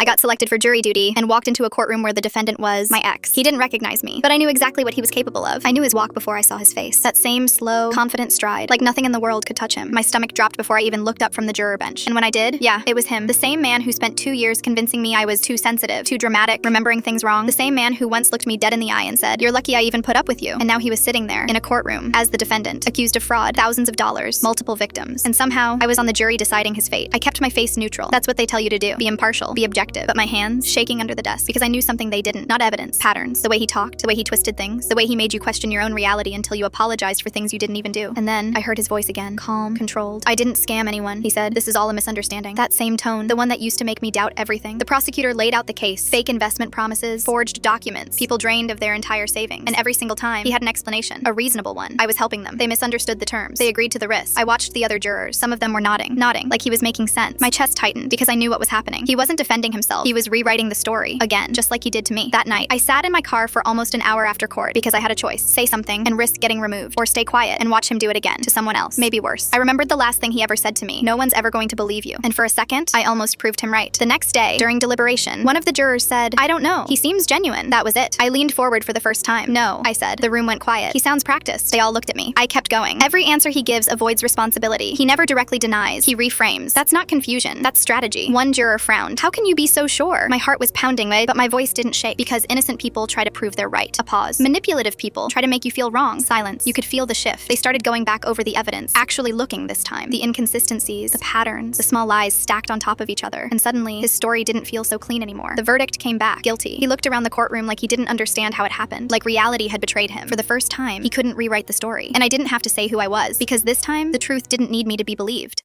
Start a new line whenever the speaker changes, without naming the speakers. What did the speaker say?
I got selected for jury duty and walked into a courtroom where the defendant was my ex. He didn't recognize me, but I knew exactly what he was capable of. I knew his walk before I saw his face. That same slow, confident stride, like nothing in the world could touch him. My stomach dropped before I even looked up from the juror bench. And when I did, yeah, it was him. The same man who spent 2 years convincing me I was too sensitive, too dramatic, remembering things wrong. The same man who once looked me dead in the eye and said, "You're lucky I even put up with you." And now he was sitting there in a courtroom as the defendant, accused of fraud, thousands of dollars, multiple victims. And somehow I was on the jury deciding his fate. I kept my face neutral. That's what they tell you to do. Be impartial, be objective. But my hands shaking under the desk because I knew something they didn't. Not evidence, patterns, the way he talked, the way he twisted things, the way he made you question your own reality until you apologized for things you didn't even do. And then I heard his voice again, calm, controlled. "I didn't scam anyone," he said. "This is all a misunderstanding." That same tone, the one that used to make me doubt everything. The prosecutor laid out the case, fake investment promises, forged documents, people drained of their entire savings. And every single time, he had an explanation, a reasonable one. I was helping them. They misunderstood the terms. They agreed to the risk. I watched the other jurors. Some of them were nodding, like he was making sense. My chest tightened because I knew what was happening. He wasn't defending himself. He was rewriting the story again, just like he did to me. That night, I sat in my car for almost an hour after court because I had a choice: say something and risk getting removed, or stay quiet and watch him do it again to someone else, maybe worse. I remembered the last thing he ever said to me: "No one's ever going to believe you." And for a second, I almost proved him right. The next day, during deliberation, one of the jurors said, "I don't know. He seems genuine." That was it. I leaned forward for the first time. "No," I said. The room went quiet. "He sounds practiced." They all looked at me. I kept going. Every answer he gives avoids responsibility. He never directly denies. He reframes. That's not confusion. That's strategy. One juror frowned. "How can you be so sure?" My heart was pounding, but my voice didn't shake because innocent people try to prove they're right. A pause. Manipulative people try to make you feel wrong. Silence. You could feel the shift. They started going back over the evidence, actually looking this time. The inconsistencies, the patterns, the small lies stacked on top of each other. And suddenly, his story didn't feel so clean anymore. The verdict came back. Guilty. He looked around the courtroom like he didn't understand how it happened, like reality had betrayed him. For the first time, he couldn't rewrite the story. And I didn't have to say who I was, because this time, the truth didn't need me to be believed.